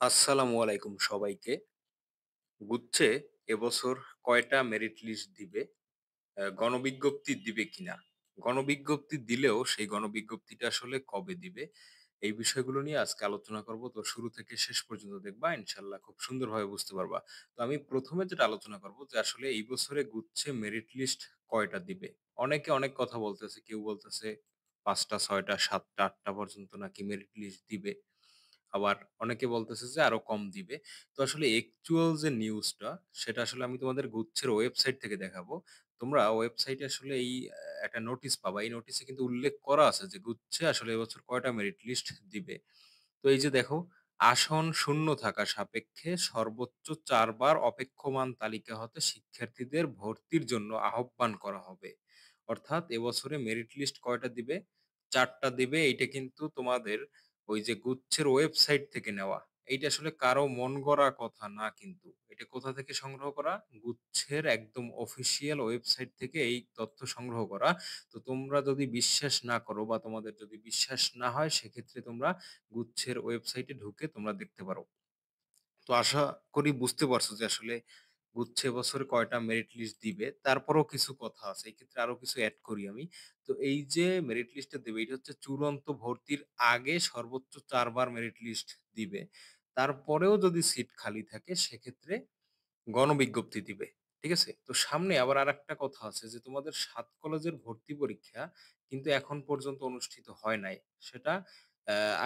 আসসালামু আলাইকুম সবাইকে। গুচ্ছে এবছর কয়টা মেরিট লিস্ট দিবে? গণবিজ্ঞপ্তি দিবে কিনা? গণবিজ্ঞপ্তি দিলেও সেই গণবিজ্ঞপ্তিটা আসলে কবে দিবে? এই বিষয়গুলো নিয়ে আজকে আলোচনা করব। তো শুরু থেকে শেষ পর্যন্ত দেখবা ইনশাআল্লাহ খুব সুন্দরভাবে বুঝতে পারবা। তো আমি ১ম এ যেটা আলোচনা করব যে আসলে এই বছরে গুচ্ছে মেরিট লিস্ট কয়টা দিবে? অনেকে অনেক কথা বলতেছে। কেউ বলতেছে ৫ টা, ৬ টা, ৭ টা, ৮ টা পর্যন্ত নাকি মেরিট লিস্ট দিবে। আবার অনেকে বলতেছে যে আরো কম দিবে। তো আসলে অ্যাকচুয়াল যে নিউজটা সেটা আসলে আমি তোমাদের গুচ্ছের ওয়েবসাইট থেকে দেখাবো। তোমরা ওয়েবসাইটে আসলে এই একটা নোটিস পাবা। এই নোটিসে কিন্তু উল্লেখ করা আছে যে গুচ্ছে আসলে এবছর কয়টা মেরিট লিস্ট দিবে। তো এই যে দেখো, আসন শূন্য থাকা সাপেক্ষে সর্বোচ্চ ৪ বার অপেক্ষমান তালিকা হতে শিক্ষার্থীদের ভর্তির জন্য আহ্বান করা হবে। অর্থাৎ এবছরে মেরিট লিস্ট কয়টা দিবে? ৪ টা দিবে। এইটা কিন্তু তোমাদের ওই যে গুচ্ছের ওয়েবসাইট থেকে নেওয়া। এইটা আসলে কারো মন গড়া কথা না কিন্তু। এটা কোথা থেকে সংগ্রহ করা? গুচ্ছের একদম অফিসিয়াল ওয়েবসাইট থেকে এই তথ্য সংগ্রহ করা। তো তোমরা যদি বিশ্বাস না করো বা তোমাদের যদি বিশ্বাস না হয় সেক্ষেত্রে তোমরা গুচ্ছের ওয়েবসাইটে ঢুকে তোমরা দেখতে পারো। তো আশা করি বুঝতে পারছো যে আসলে গুচ্ছে এবছর কয়টা মেরিট লিস্ট দিবে। তারপরেও কিছু কথা আছে। এক্ষেত্রে আরো কিছু এড করি আমি। তো এই যে মেরিট লিস্টটা দেবে এটা হচ্ছে চূড়ান্ত ভর্তির আগে সর্বোচ্চ ৪ বার মেরিট লিস্ট দিবে। তারপরেও যদি সিট খালি থাকে সেক্ষেত্রে গণবিজ্ঞপ্তি দিবে। ঠিক আছে? তো সামনে আবার আরেকটা কথা আছে যে তোমাদের ৭ কলেজের ভর্তি পরীক্ষা কিন্তু এখন পর্যন্ত অনুষ্ঠিত হয় নাই। সেটা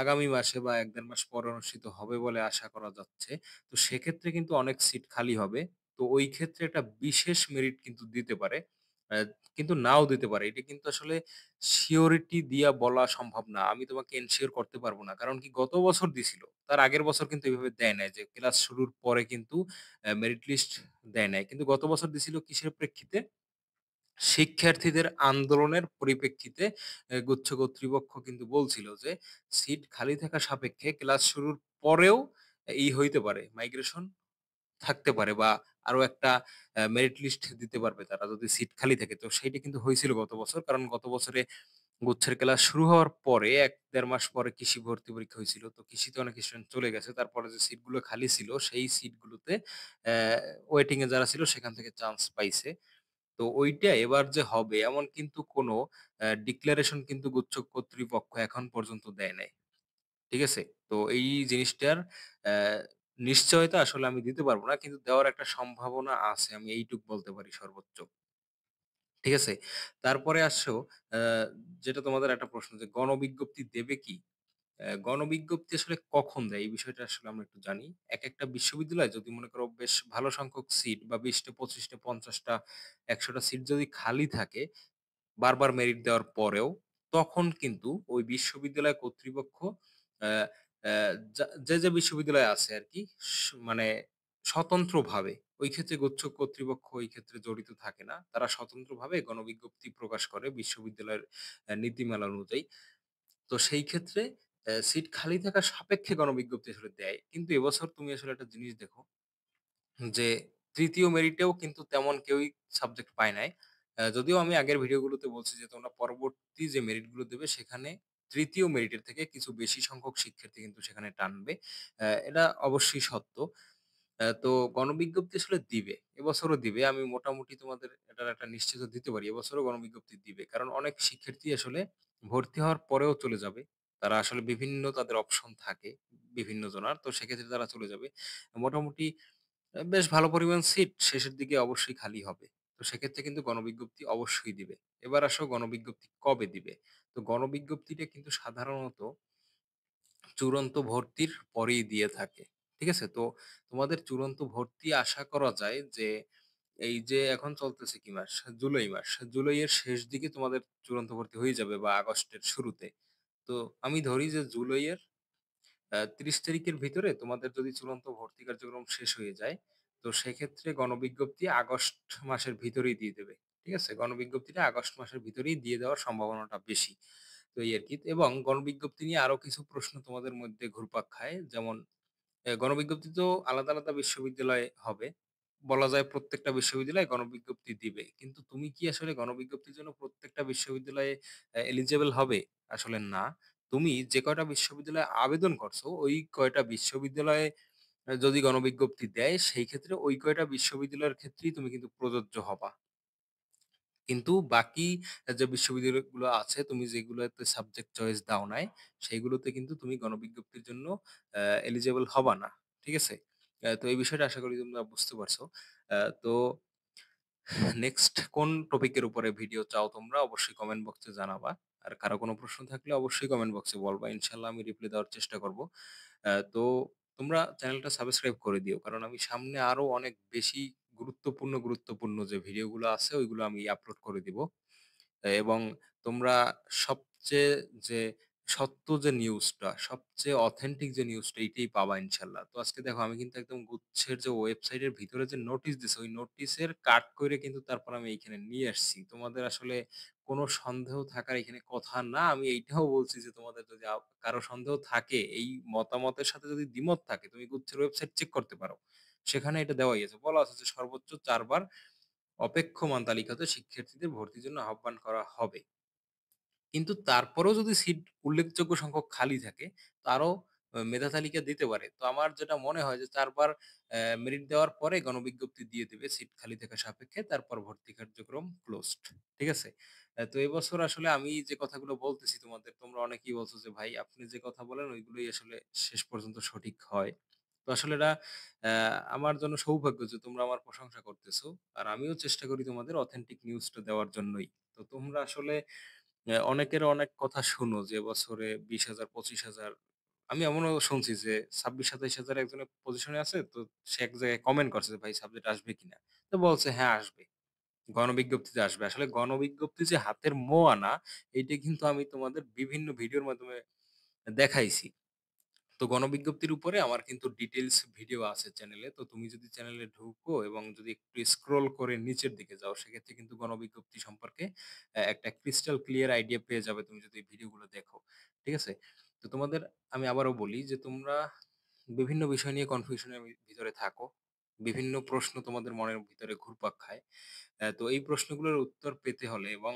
আগামী মাসে বা ১-১.৫ মাস পরে অনুষ্ঠিত হবে বলে আশা করা যাচ্ছে। তো সেক্ষেত্রে কিন্তু অনেক সিট খালি হবে। তো ওই ক্ষেত্রে একটা বিশেষ মেরিট কিন্তু দিতে পারে। অ্যা কিন্তু নাও দিতে পারে। এটা কিন্তু আসলে সিওরিটি দিয়া বলা সম্ভব না। আমি তোমাকে এনশিওর করতে পারব না। কারণ কি গত বছর দিছিল। তার আগের বছর কিন্তু এভাবে দেয় নাই যে ক্লাস শুরুর পরে কিন্তু মেরিট লিস্ট দেয় নাই। কিন্তু গত বছর দিছিল কিসের প্রেক্ষিতে? শিক্ষার্থীদের আন্দোলনের পরিপ্রেক্ষিতে গুচ্ছ কর্তৃপক্ষ কিন্তু বলছিল যে, সিট খালি থাকা সাপেক্ষে ক্লাস শুরুর পরেও হইতে পারে, মাইগ্রেশন থাকতে পারে বা আরো একটা মেরিট লিস্ট দিতে পারবে তারা যদি সিট খালি থাকে। তো সেইটা কিন্তু হইছিল গত বছর। কারণ গত বছরে গুচ্ছের ক্লাস শুরু হওয়ার পরে ১-১.৫ মাস পরে কৃষি ভর্তি পরীক্ষা হইছিল। তো কৃষিতে অনেক স্টুডেন্ট চলে গেছে। তারপরে যে সিটগুলো খালি ছিল, সেই সিটগুলোতে অ্যা ওয়েটিং এ যারা ছিল সেখান থেকে চান্স পাইছে। তো ওইটা এবার যে হবে এমন কিন্তু কোনো ডিক্লারেশন কিন্তু গুচ্ছ কর্তৃপক্ষ এখন পর্যন্ত দেয় নাই। ঠিক আছে? তো এই জিনিসটার অ্যা নিশ্চয়তা আসলে আমি দিতে পারব না। কিন্তু দেওয়ার একটা সম্ভাবনা আছে। আমি এইটুক বলতে পারি সর্বোচ্চ। ঠিক আছে? তারপরে আসো অ্যা যেটা তোমাদের একটা প্রশ্ন যে গণবিজ্ঞপ্তি দেবে কি? গণবিজ্ঞপ্তি আসলে কখন দেয়? এই বিষয়টা আসলে আমরা একটু জানি। একেকটা বিশ্ববিদ্যালয় যদি মনে করো বেশ ভালো সংখ্যক সিট বা ২০ টা, ২৫ টা, ৫০ টা, ১০০ টা সিট যদি খালি থাকে বারবার মেরিট দেওয়ার পরেও, তখন কিন্তু ওই বিশ্ববিদ্যালয় কর্তৃপক্ষ অ্যা অ্যা যে বিশ্ববিদ্যালয় আছে আরকি মানে স্বতন্ত্রভাবে, ওই ক্ষেত্রে গুচ্ছ কর্তৃপক্ষ ওই ক্ষেত্রে জড়িত থাকে না। তারা স্বতন্ত্রভাবে গণবিজ্ঞপ্তি প্রকাশ করে বিশ্ববিদ্যালয়ের নীতিমালা অনুযায়ী। তো সেই ক্ষেত্রে সিট খালি থাকা সাপেক্ষে গণবিজ্ঞপ্তি আসলে দেয়। কিন্তু এবছর তুমি আসলে একটা জিনিস দেখো যে ৩য় মেরিটেও কিন্তু তেমন কেউই সাবজেক্ট পায় নাই। যদিও আমি আগের ভিডিওগুলোতে বলছি যে তোমরা পরবর্তী যে মেরিট গুলো দেবে সেখানে ৩য় মেরিটের থেকে কিছু বেশি সংখ্যক শিক্ষার্থী কিন্তু সেখানে টানবে। এটা অবশ্যই সত্য। তো গণবিজ্ঞপ্তি আসলে দিবে। এবছরও দিবে। আমি মোটামুটি তোমাদের এটার একটা নিশ্চয়তা দিতে পারি। এবছরও গণবিজ্ঞপ্তি দিবে। কারণ অনেক শিক্ষার্থী আসলে ভর্তি হওয়ার পরেও চলে যাবে। তারা আসলে বিভিন্ন তাদের অপশন থাকে বিভিন্ন জনার। তো সেক্ষেত্রে তারা চলে যাবে। মোটামুটি বেশ ভালো পরিমাণ সিট শেষের দিকে অবশ্যই খালি হবে। তো সেক্ষেত্রে কিন্তু গণবিজ্ঞপ্তি অবশ্যই দিবে। এবার আসো গণবিজ্ঞপ্তি কবে দিবে? তো গণবিজ্ঞপ্তিটা কিন্তু সাধারণত চূড়ান্ত ভর্তির পরেই দিয়ে থাকে। ঠিক আছে? তো তোমাদের চূড়ান্ত ভর্তি আশা করা যায় যে এই যে এখন চলতেছে কি মাস? জুলাই মাস। জুলাইয়ের শেষ দিকে তোমাদের চূড়ান্ত ভর্তি হয়ে যাবে বা আগস্টের শুরুতে। তো আমি ধরি যে জুলাইয়ের ৩০ তারিখের ভিতরে তোমাদের যদি চূড়ান্ত ভর্তি কার্যক্রম শেষ হয়ে যায়, তো সেক্ষেত্রে গণবিজ্ঞপ্তি আগস্ট মাসের ভিতরেই দিয়ে দেবে। ঠিক আছে? গণবিজ্ঞপ্তিটা আগস্ট মাসের ভিতরেই দিয়ে দেওয়ার সম্ভাবনাটা বেশি। তো এই আরকি। এবং গণবিজ্ঞপ্তি নিয়ে আরো কিছু প্রশ্ন তোমাদের মধ্যে ঘুরপাক খায়। যেমন গণবিজ্ঞপ্তি তো আলাদা, আলাদা বিশ্ববিদ্যালয়ে হবে। বলা যায় প্রত্যেকটা বিশ্ববিদ্যালয় গণবিজ্ঞপ্তি দিবে। কিন্তু তুমি কি আসলে গণবিজ্ঞপ্তির জন্য প্রত্যেকটা বিশ্ববিদ্যালয়ে এলিজিবল হবে? আসলে না। তুমি যে কয়টা বিশ্ববিদ্যালয়ে আবেদন করছো, ওই কয়টা বিশ্ববিদ্যালয়ে যদি গণবিজ্ঞপ্তি দেয়, সেই ক্ষেত্রে ওই কয়টা বিশ্ববিদ্যালয়ের ক্ষেত্রেই তুমি কিন্তু প্রযোজ্য হবা। কিন্তু বাকি যে বিশ্ববিদ্যালয়গুলো আছে, তুমি যেগুলোতে সাবজেক্ট চয়েস দাও নাই, সেইগুলোতে কিন্তু তুমি গণবিজ্ঞপ্তির জন্য এলিজিবল হবা না। ঠিক আছে? তো এই বিষয়টা আশা করি তোমরা বুঝতে পারছো। তো নেক্সট কোন টপিকের উপরে ভিডিও চাও তোমরা? অবশ্যই কমেন্ট বক্সে জানাবা। আর কারো কোনো প্রশ্ন থাকলে অবশ্যই কমেন্ট বক্সে বলবা। ইনশাআল্লাহ আমি রিপ্লাই দেওয়ার চেষ্টা করব। তো তোমরা চ্যানেলটা সাবস্ক্রাইব করে দিও। কারণ আমি সামনে আরো অনেক বেশি গুরুত্বপূর্ণ যে ভিডিওগুলো আছে ওইগুলো আমি আপলোড করে দিব। এবং তোমরা সবচেয়ে যে সত্য যে নিউজটা, সবচেয়ে অথেন্টিক যে নিউজটা এইটাই পাবা ইনশাআল্লাহ। তো আজকে দেখো আমি কিন্তু একদম গুচ্ছের যে ওয়েবসাইটের ভিতরে যে নোটিস দিছে, ওই নোটিসের কাট কইরে কিন্তু তারপর আমি এইখানে নিয়ে আসছি। তোমাদের আসলে কোনো সন্দেহ থাকার এখানে কথা না। আমি এইটাও বলছি যে তোমাদের যদি কারো সন্দেহ থাকে, এই মতামতের সাথে যদি দ্বিমত থাকে, তুমি গুচ্ছের ওয়েবসাইট চেক করতে পারো। সেখানে এটা দেওয়াই আছে। বলা আছে যে সর্বোচ্চ ৪ বার অপেক্ষমান তালিকাতে শিক্ষার্থীদের ভর্তির জন্য আহ্বান করা হবে। কিন্তু তারপরেও যদি সিট উল্লেখযোগ্য সংখ্যক খালি থাকে, তারও মেধা তালিকা দিতে পারে। তো আমার যেটা মনে হয় যে ৪ বার মেরিট দেওয়ার পরে গণবিজ্ঞপ্তি দিয়ে দিবে সিট খালি থাকা সাপেক্ষে, তারপর ভর্তি কার্যক্রম ক্লোজড। ঠিক আছে? তো এবছর আসলে আমি যে কথাগুলো বলতেছি তোমাদের, তোমরা অনেকেই বলছো যে, "ভাই আপনি যে কথা বলেন ওইগুলোই আসলে শেষ পর্যন্ত সঠিক হয়।" তো আসলে এটা আমার জন্য সৌভাগ্য যে তোমরা আমার প্রশংসা করতেছো। আর আমিও চেষ্টা করি তোমাদের অথেন্টিক নিউজটা দেওয়ার জন্যই। তো তোমরা আসলে অনেকের অনেক কথা শুনো যে বছরে ২০,০০০, ২৫,০০০। আমি এমনও শুনছি যে ২৬-২৭,০০০ একজনের পজিশনে আছে। তো সে এক জায়গায় কমেন্ট করছে যে, "ভাই সাবজেক্ট আসবে কিনা?" তো বলছে, "হ্যাঁ, আসবে। গণবিজ্ঞপ্তিতে আসবে।" আসলে গণবিজ্ঞপ্তি যে হাতের মোয়া না, এইটা কিন্তু আমি তোমাদের বিভিন্ন ভিডিওর মাধ্যমে দেখাইছি। তো গণবিজ্ঞপ্তির উপরে আমার কিন্তু ডিটেইলস ভিডিও আছে চ্যানেলে। তো তুমি যদি চ্যানেলে ঢুকো এবং যদি একটু স্ক্রল করে নিচের দিকে যাও, সেক্ষেত্রে কিন্তু গণবিজ্ঞপ্তি সম্পর্কে একটা ক্রিস্টাল ক্লিয়ার আইডিয়া পেয়ে যাবে তুমি যদি এই ভিডিওগুলো দেখো। ঠিক আছে? তো তোমাদের আমি আবারও বলি যে তোমরা বিভিন্ন বিষয় নিয়ে কনফিউশন এর ভিতরে থাকো। বিভিন্ন প্রশ্ন তোমাদের মনের ভিতরে ঘুরপাক খায়। তো এই প্রশ্নগুলোর উত্তর পেতে হলে এবং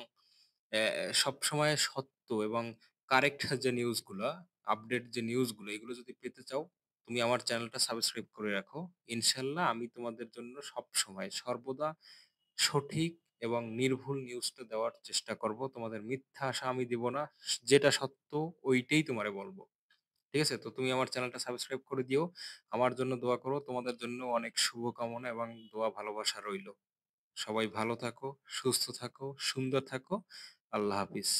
সবসময় সত্য এবং কারেক্ট যে নিউজগুলা, আপডেট যে নিউজগুলো, এগুলো যদি পেতে চাও, তুমি আমার চ্যানেলটা সাবস্ক্রাইব করে রাখো। ইনশাআল্লাহ আমি তোমাদের জন্য সবসময় সর্বদা সঠিক এবং নির্ভুল নিউজটা দেওয়ার চেষ্টা করব। তোমাদের মিথ্যা আশা আমি দিব না। যেটা সত্য ওইটাই তোমারে বলব। ঠিক আছে? তো তুমি আমার চ্যানেলটা সাবস্ক্রাইব করে দিও। আমার জন্য দোয়া করো। তোমাদের জন্য অনেক শুভকামনা এবং দোয়া ভালোবাসা রইলো। সবাই ভালো থাকো, সুস্থ থাকো, সুন্দর থাকো। আল্লাহ হাফিজ।